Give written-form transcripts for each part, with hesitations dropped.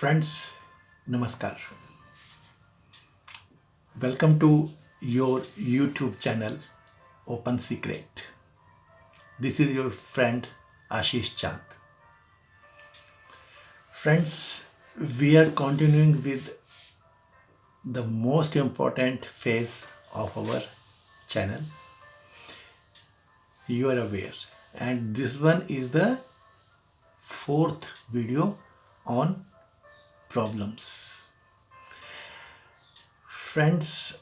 Friends, Namaskar. Welcome to your YouTube channel, Open Secret. This is your friend Ashish Chand. Friends, we are continuing with the most important phase of our channel. You are aware. And this one is the fourth video on problems. Friends,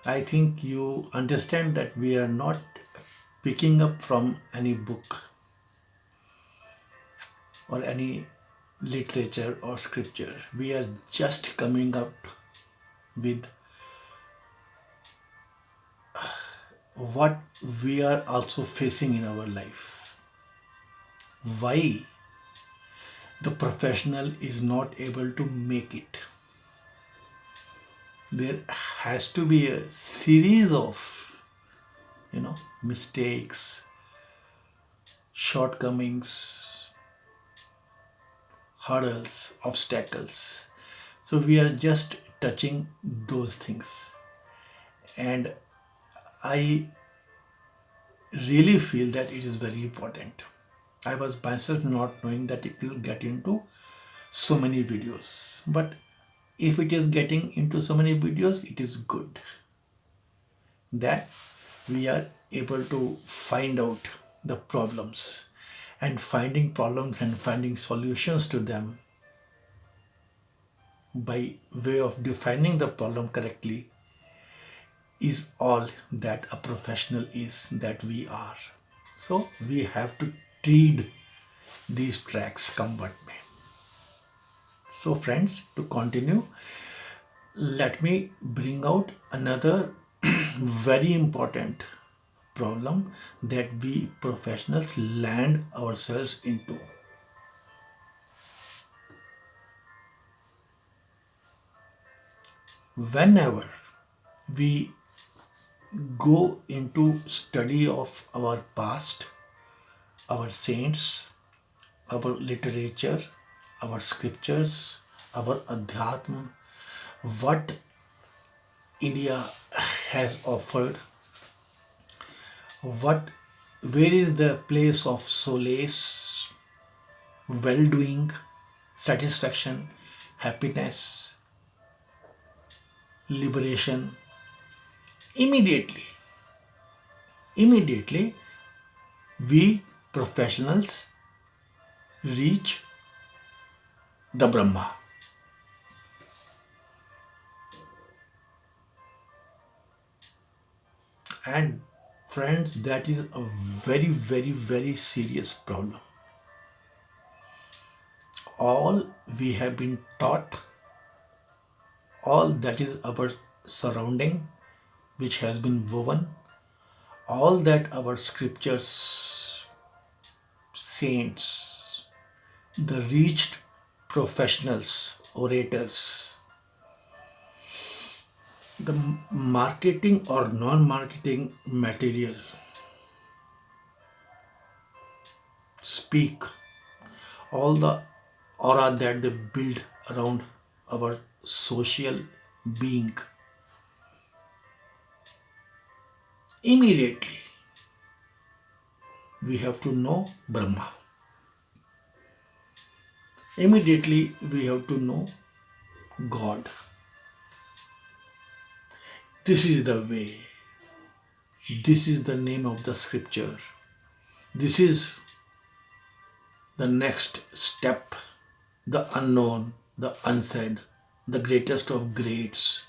I think you understand that we are not picking up from any book or any literature or scripture. We are just coming up with what we are also facing in our life. Why the professional is not able to make it. There has to be a series of mistakes, shortcomings, hurdles, obstacles. So we are just touching those things. And I really feel that it is very important. I was myself not knowing that it will get into so many videos. But if it is getting into so many videos, it is good that we are able to find out the problems, and finding problems and finding solutions to them by way of defining the problem correctly is all that a professional is, that we are. So we have to tread these tracks, come what may. So friends, to continue, let me bring out another very important problem that we professionals land ourselves into. Whenever we go into study of our past, our saints, our literature, our scriptures, our adhyatma, what India has offered, where is the place of solace, well-doing, satisfaction, happiness, liberation. Immediately we professionals reach the Brahma. And friends, that is a very, very, very serious problem. All we have been taught, all that is our surrounding, which has been woven, all that our scriptures, saints, the reached professionals, orators, the marketing or non-marketing material speak, all the aura that they build around our social being. Immediately we have to know Brahma. Immediately we have to know God. This is the way. This is the name of the scripture. This is the next step, the unknown, the unsaid, the greatest of greats,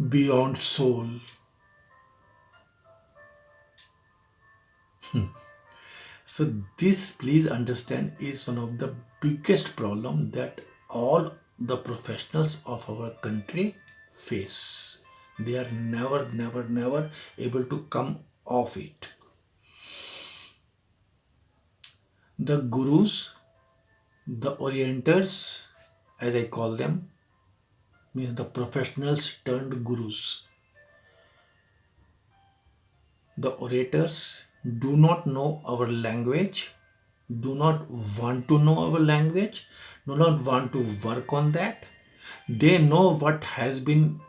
beyond soul. So this, please understand, is one of the biggest problem that all the professionals of our country face. They are never able to come off it. The gurus, the orienters, as I call them, means the professionals turned gurus. The orators do not know our language, do not want to know our language, do not want to work on that. They know what has been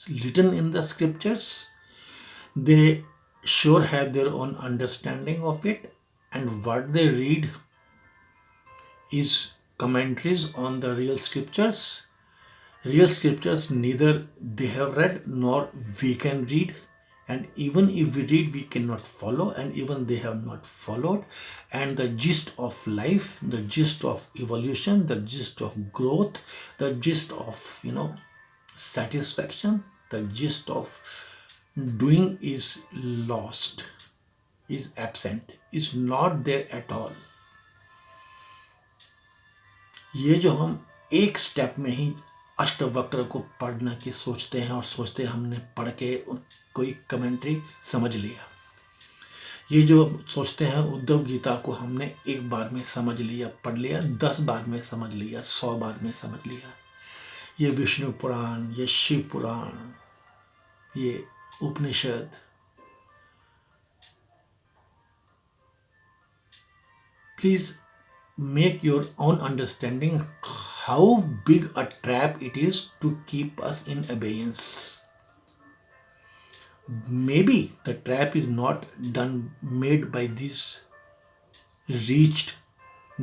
written in the scriptures. They sure have their own understanding of it, and what they read is commentaries on the real scriptures. Real scriptures neither they have read nor we can read, and even if we read, we cannot follow, and even they have not followed. And the gist of life, the gist of evolution, the gist of growth, the gist of satisfaction, the gist of doing is lost, is absent, is not there at all. ये जो हम एक step में ही अष्टवक्र को पढ़ने की सोचते हैं और सोचते हैं हमने पढ़ के कोई कमेंट्री समझ लिया, ये जो सोचते हैं उद्धव गीता को हमने एक बार में समझ लिया, पढ़ लिया, 10 बार में समझ लिया, 100 बार में समझ लिया, ये विष्णु पुराण, ये शिव पुराण, ये उपनिषद, please make your own understanding how big a trap it is to keep us in abeyance. Maybe the trap is not made by these reached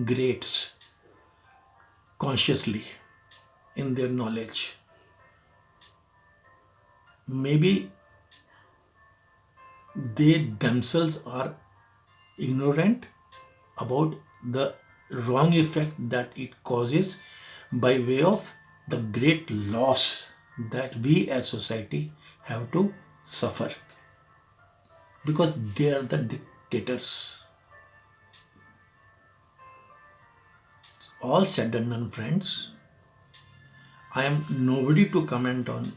greats consciously in their knowledge. Maybe they themselves are ignorant about the wrong effect that it causes by way of the great loss that we as society have to suffer, because they are the dictators. All said and done, friends, I am nobody to comment on,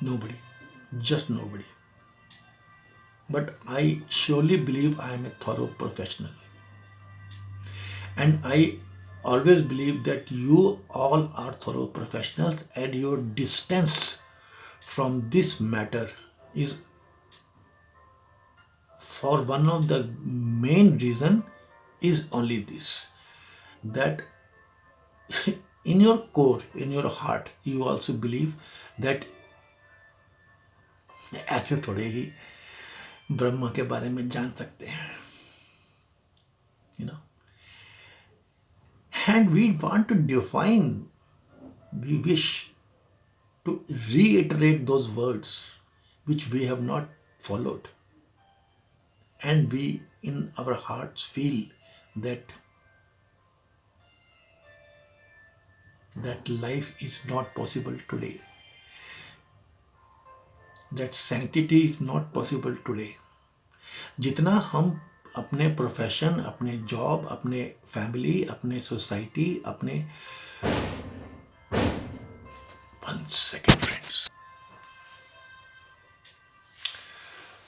nobody, just nobody. But I surely believe I am a thorough professional. And I always believe that you all are thorough professionals, and your distance from this matter is for one of the main reason is only this, that in your core, in your heart, you also believe that ऐसे थोड़े ही ब्रह्म के बारे में जान सकते हैं, and we want to define, we wish to reiterate those words which we have not followed, and we in our hearts feel that life is not possible today, that sanctity is not possible today. जितना हम अपने profession, अपने job, अपने family, अपने society, अपने one second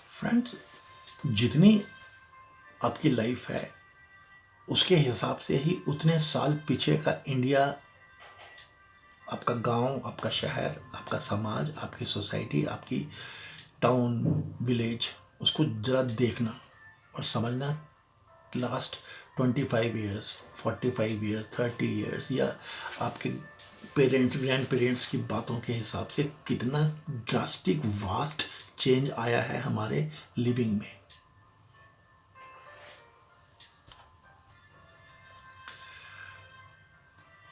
friends, जितनी आपकी life है उसके हिसाब से ही उतने साल पीछे का इंडिया, आपका गांव, आपका शहर, आपका समाज, आपकी सोसाइटी, आपकी टाउन, विलेज, उसको जरा देखना और समझना लास्ट 25 ईयर्स, 45 ईयर्स, 30 ईयर्स, या आपके पेरेंट्स, ग्रैंड पेरेंट्स की बातों के हिसाब से कितना ड्रास्टिक वास्ट चेंज आया है हमारे लिविंग में.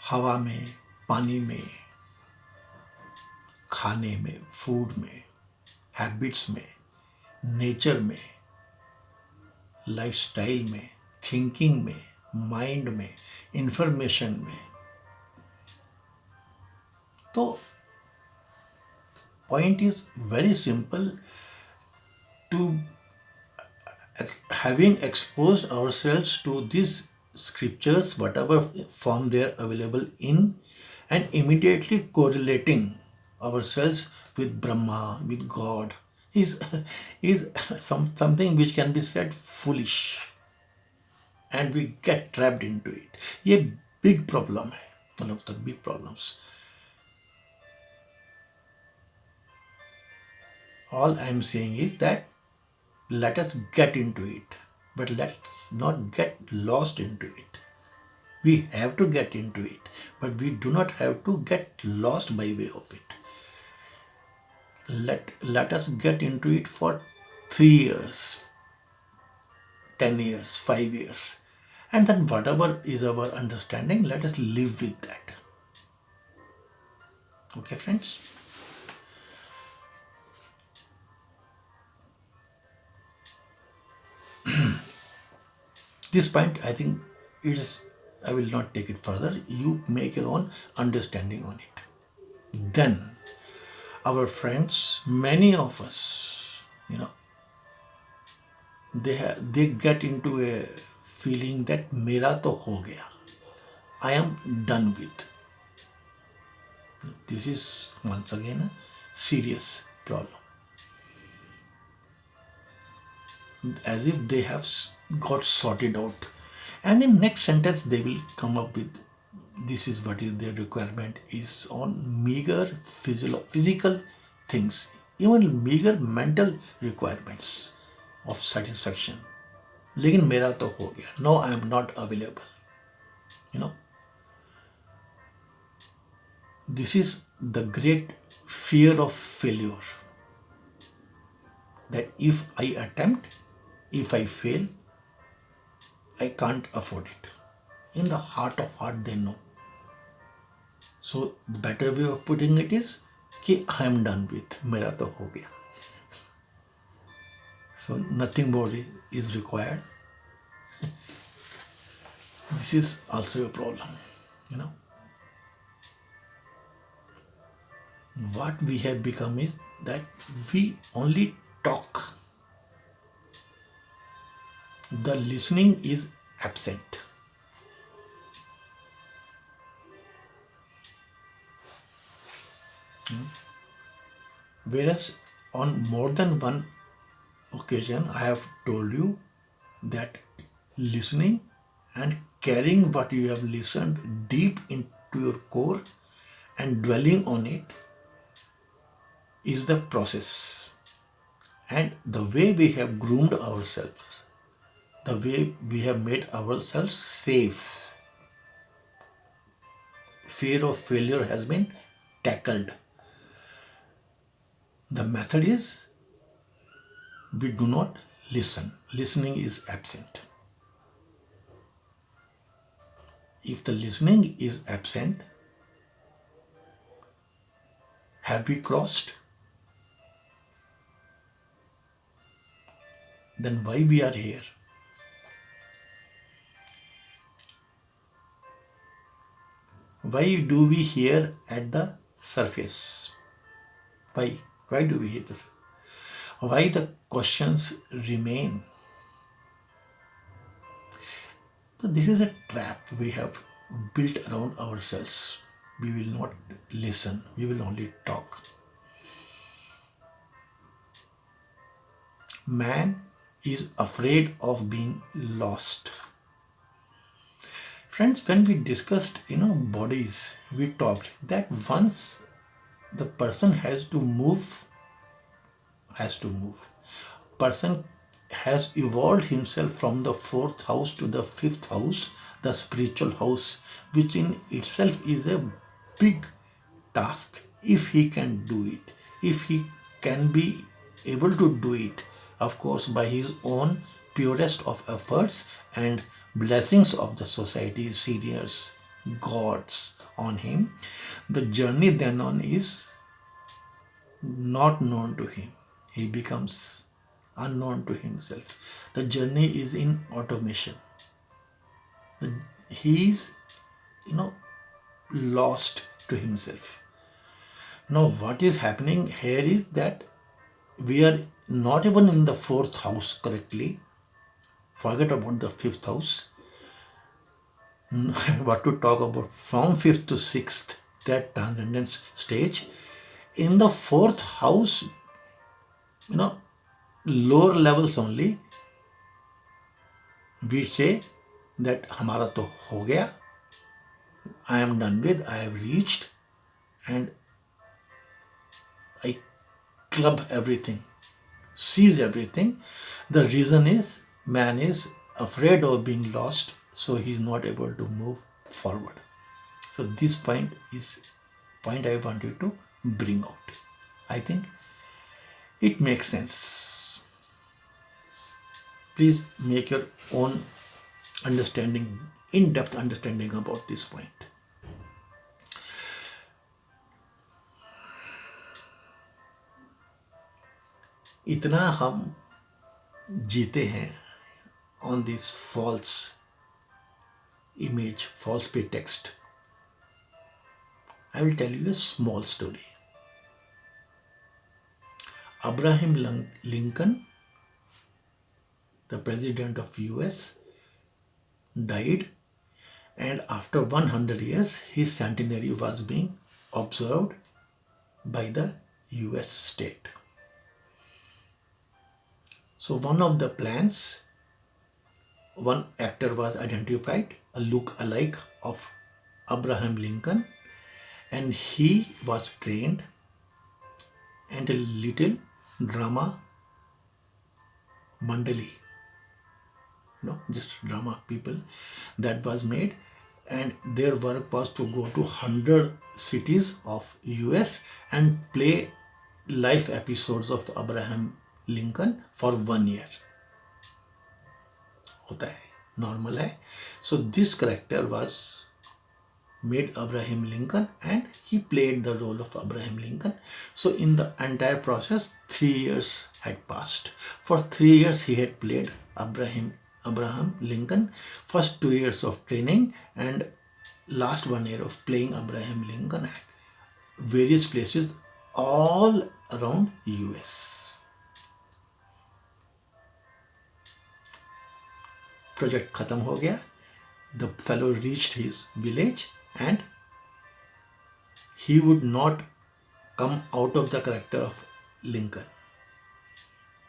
हवा में, पानी में, खाने में, फूड में, हैबिट्स में, नेचर में, लाइफस्टाइल में, थिंकिंग में, माइंड में, इंफॉर्मेशन में. तो point is very simple, to having exposed ourselves to these scriptures, whatever form they are available in, and immediately correlating ourselves with Brahma, with God, is something which can be said foolish, and we get trapped into it. ये big problem है, one of the big problems. All I am saying is that let us get into it, but let's not get lost into it. We have to get into it, but we do not have to get lost by way of it. Let us get into it for 3 years, 10 years, 5 years, and then whatever is our understanding, let us live with that. Okay, friends? This point, I think, is, I will not take it further. You make your own understanding on it. Then, our friends, many of us, they get into a feeling that mera to ho gaya. I am done with. This is once again a serious problem. As if they have got sorted out, and in next sentence they will come up with, this is what is their requirement is on meager physical things, even meager mental requirements of satisfaction. लेकिन मेरा तो हो गया, no, I am not available. This is the great fear of failure, that if I attempt, if I fail, I can't afford it. In the heart of heart, they know. So the better way of putting it is कि I am done with, मेरा तो हो गया. So nothing more is required. This is also a problem. What we have become is that we only talk. The listening is absent. Whereas on more than one occasion, I have told you that listening and carrying what you have listened deep into your core and dwelling on it is the process. And the way we have groomed ourselves, the way we have made ourselves safe, fear of failure has been tackled. The method is we do not listen. Listening is absent. If the listening is absent, have we crossed? Then why we are here? Why do we hear at the surface? Why? Why do we hear this? Why the questions remain? So this is a trap we have built around ourselves. We will not listen. We will only talk. Man is afraid of being lost. Friends, when we discussed, bodies, we talked that once the person has to move, person has evolved himself from the 4th house to the 5th house, the spiritual house, which in itself is a big task. If he can do it, if he can be able to do it, of course, by his own purest of efforts and blessings of the society, seniors, gods on him, the journey then on is not known to him. He becomes unknown to himself. The journey is in automation. He is, lost to himself. Now, what is happening here is that we are not even in the 4th house correctly. Forget about the 5th house. What to talk about from 5th to 6th, that transcendence stage. In the 4th house, lower levels only, we say that hamara to ho gaya, I am done with, I have reached, and I club everything, seize everything, The reason is man is afraid of being lost, so he is not able to move forward. So this point I wanted to bring out. I think it makes sense. Please make your own understanding, in-depth understanding about this point. इतना हम जीते हैं on this false image, false pretext. I will tell you a small story. Abraham Lincoln, the president of US, died, and after 100 years his centenary was being observed by the US state. So one of the plans, one actor was identified, a look-alike of Abraham Lincoln, and he was trained, and a little drama mandali, just drama people, that was made, and their work was to go to 100 cities of US and play live episodes of Abraham Lincoln for 1 year. होता है, normal है. So this character was made Abraham Lincoln, and he played the role of Abraham Lincoln. So in the entire process, 3 years had passed. For 3 years he had played Abraham Lincoln. First 2 years of training and last 1 year of playing Abraham Lincoln at various places all around US. Project खत्म हो गया. The fellow reached his village, and he would not come out of the character of Lincoln.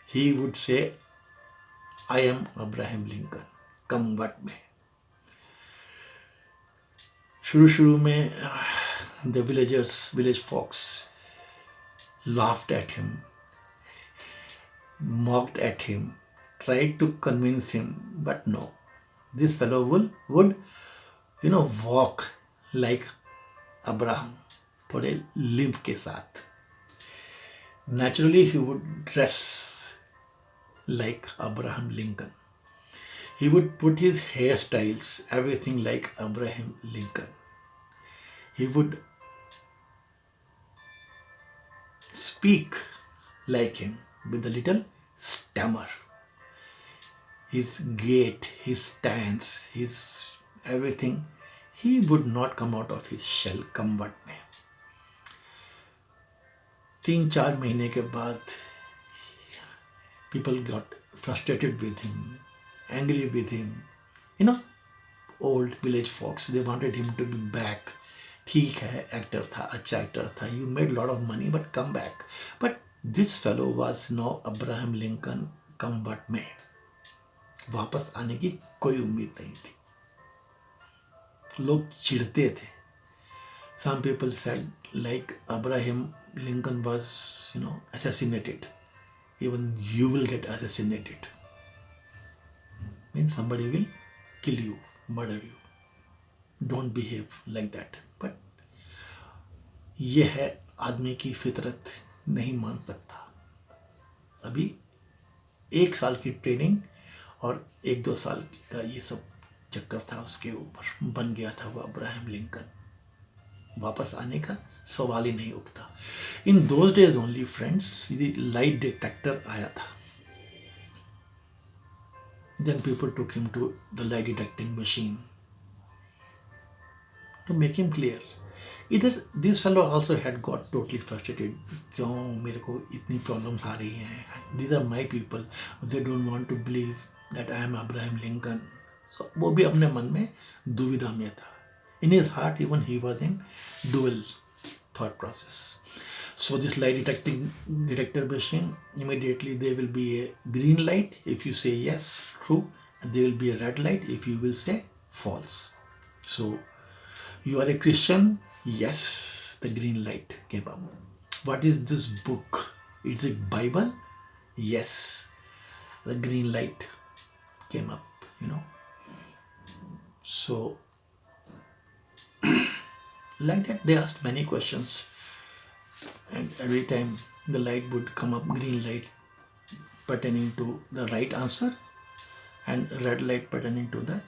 He would say, I am Abraham Lincoln, come what may. शुरू में the village folks laughed at him, mocked at him, tried to convince him, but no. This fellow would walk like Abraham, थोड़े limp के साथ. Naturally, he would dress like Abraham Lincoln. He would put his hairstyles, everything like Abraham Lincoln. He would speak like him with a little stammer. His gait, his stance, his everything, he would not come out of his shell, come what may. 3-4 महीने के बाद people got frustrated with him, angry with him. Old village folks, they wanted him to be back. ठीक है, actor था, अच्छा actor था, you made a lot of money, but come back. But this fellow was now Abraham Lincoln, come what may. वापस आने की कोई उम्मीद नहीं थी. लोग चिढ़ते थे. Some people said like Abraham Lincoln was assassinated. Even you will get assassinated. Means somebody will kill you, murder you. Don't behave like that. But ये है आदमी की फितरत, नहीं मान सकता. अभी 1 साल की ट्रेनिंग और 1-2 साल का ये सब चक्कर था उसके ऊपर, बन गया था वो अब्राहम लिंकन. वापस आने का सवाल ही नहीं उठता. In those days only friends, light detector आया था. Then people took him to the lie detecting machine to make him clear. Either this fellow also had got totally frustrated. क्यों मेरे को इतनी problems आ रही हैं? These are my people. They don't want to believe that I am Abraham Lincoln. So वो भी अपने मन में दुविधा में था. In his heart, even he was in dual thought process. So this lie detector machine, immediately there will be a green light if you say yes, true, and there will be a red light if you will say false. So you are a Christian? Yes, the green light came up. What is this book? Is it Bible? Yes. the green light came up, So, like that, they asked many questions, and every time the light would come up, green light pertaining to the right answer, and red light pertaining to the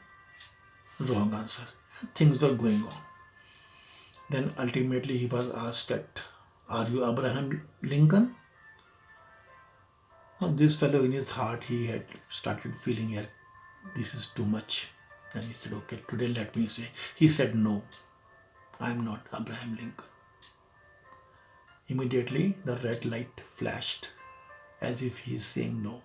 wrong answer. And things were going on. Then ultimately he was asked that, are you Abraham Lincoln? Now, this fellow in his heart, he had started feeling, yeah, this is too much. And he said, okay, today let me say. He said, no, I am not Abraham Lincoln. Immediately the red light flashed as if he is saying no.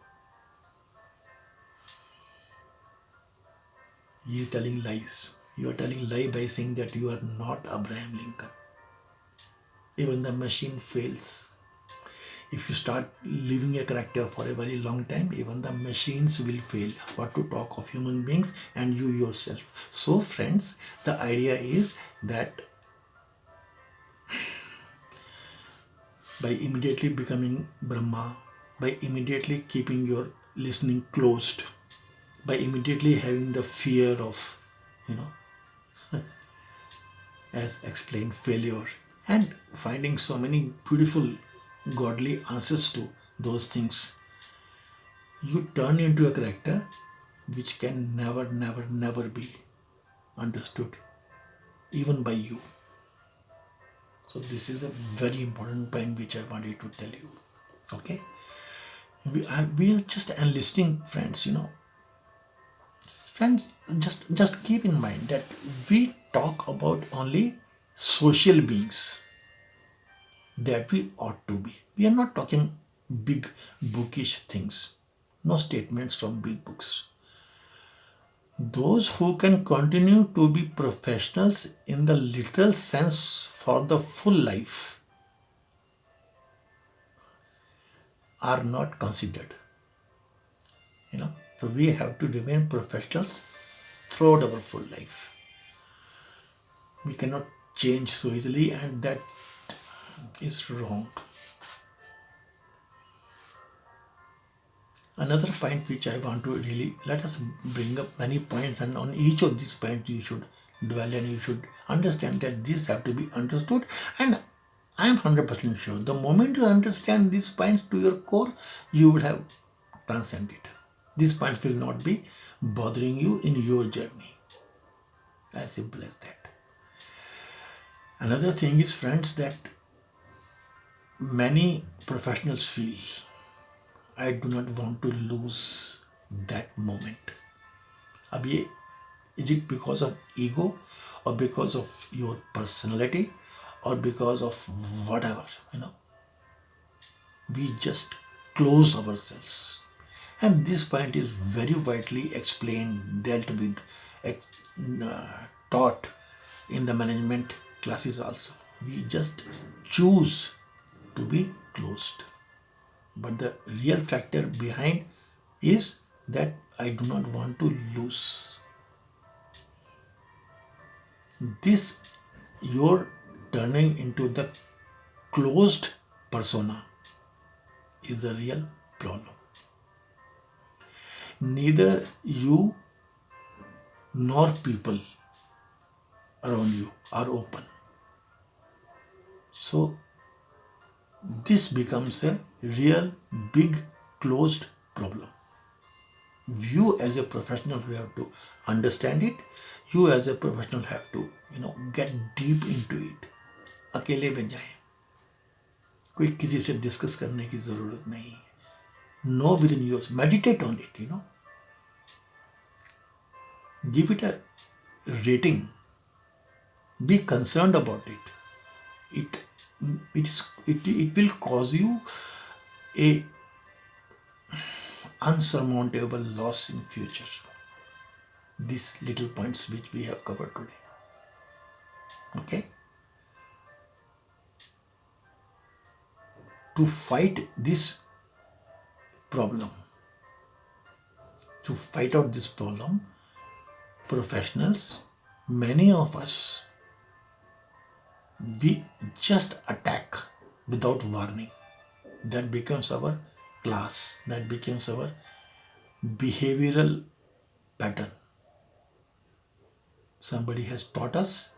He is telling lies. You are telling lie by saying that you are not Abraham Lincoln. Even the machine fails. If you start living a character for a very long time, even the machines will fail. What to talk of human beings and you yourself. So friends, the idea is that by immediately becoming Brahma, by immediately keeping your listening closed, by immediately having the fear of, as explained, failure, and finding so many beautiful godly answers to those things, you turn into a character which can never be understood even by you. So this is a very important point which I wanted to tell you. Okay, we are just enlisting friends. Friends, just keep in mind that we talk about only social beings that we ought to be. We are not talking big bookish things, no statements from big books. Those who can continue to be professionals in the literal sense for the full life are not considered. So we have to remain professionals throughout our full life. We cannot change so easily, and that is wrong. Another point which I want to really, let us bring up many points, and on each of these points you should dwell and you should understand that these have to be understood. And I am 100% sure the moment you understand these points to your core, you would have transcended. These points will not be bothering you in your journey. As simple as that. Another thing is, friends, that many professionals feel, I do not want to lose that moment. Is it because of ego, or because of your personality, or because of whatever, we just close ourselves. And this point is very widely explained, dealt with, taught in the management classes also. We just choose to be closed. But the real factor behind is that I do not want to lose. This, your turning into the closed persona, is the real problem. Neither you nor people around you are open. So this becomes a real big closed problem. You as a professional, you have to understand it. You as a professional have to, get deep into it. अकेले में जाए, कोई किसी से discuss करने की जरूरत नहीं है. Know within yours, meditate on it, give it a rating, be concerned about it. It will cause you a unsurmountable loss in future. These little points which we have covered today. Okay? To fight this problem, to fight out this problem, professionals, many of us, we just attack without warning. That becomes our class, that becomes our behavioral pattern. Somebody has taught us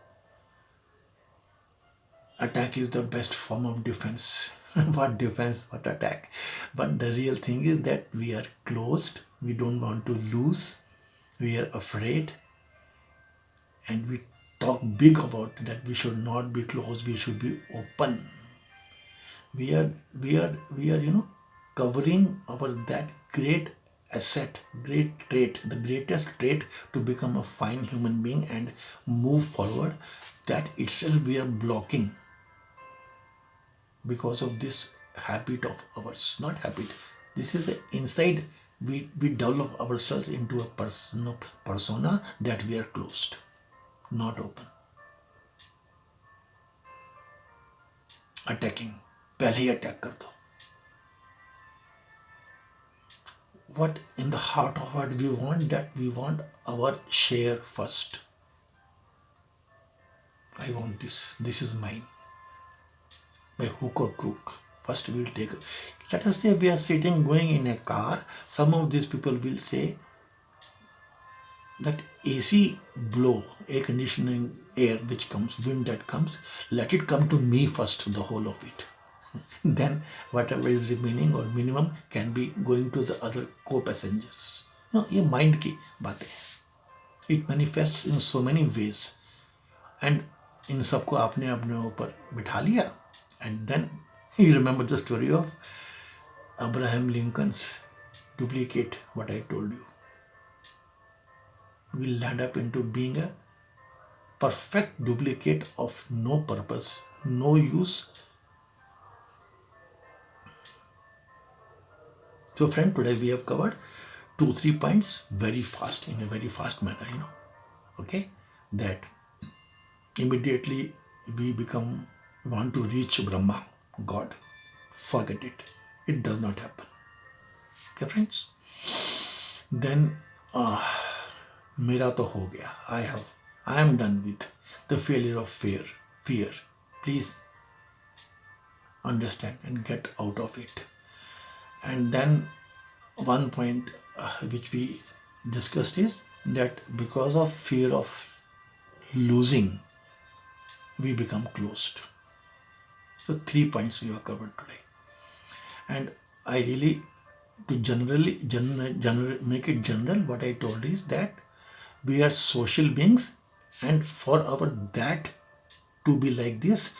attack is the best form of defense. What defense, what attack? But the real thing is that we are closed, we don't want to lose, we are afraid, and we talk big about that we should not be closed, we should be open. We are covering our that great asset, great trait, the greatest trait to become a fine human being and move forward. That itself we are blocking because of this habit of ours. Not habit. This is a inside we develop ourselves into a persona that we are closed, not open. Attacking. पहले ही attack कर दो. What in the heart of what we want, that we want our share first. I want this. This is mine. By hook or crook. First we will take. Let us say we are sitting going in a car. Some of these people will say that AC blow, air conditioning air which comes, wind that comes, let it come to me first, the whole of it. Then whatever is remaining or minimum can be going to the other co-passengers. No, ये mind की बात है. It manifests in so many ways. And इन सबको आपने अपने ऊपर बिठा लिया. And then you remember the story of Abraham Lincoln's duplicate, what I told you. Will land up into being a perfect duplicate of no purpose, no use. So friend, today we have covered 2-3 points very fast, in a very fast manner, okay, that immediately we want to reach Brahma, God. Forget it. It does not happen. Okay friends. Then मेरा तो हो गया. I am done with the failure of fear. Please understand and get out of it. And then one point which we discussed is that because of fear of losing, we become closed. So 3 points we have covered today. And I really, to make it general, what I told is that we are social beings, and for our that to be like this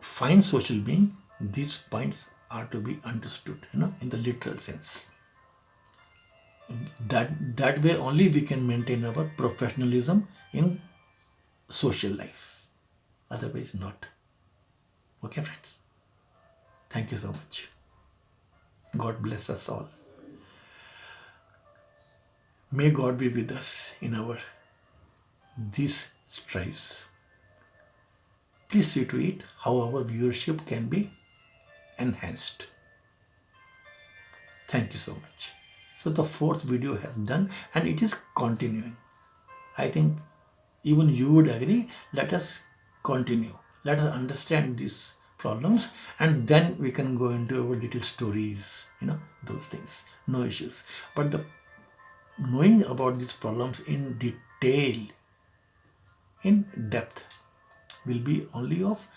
fine social being, these points are to be understood, in the literal sense. That way only we can maintain our professionalism in social life. Otherwise not. Okay friends. Thank you so much. God bless us all. May God be with us in these strives. Please see to it how our viewership can be enhanced. Thank you so much. So the 4th video has done and it is continuing. I think even you would agree. Let us continue. Let us understand these problems, and then we can go into our little stories, those things. No issues. But the knowing about these problems in detail, in depth, will be only of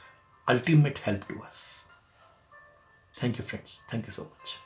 ultimate help to us. Thank you friends. Thank you so much.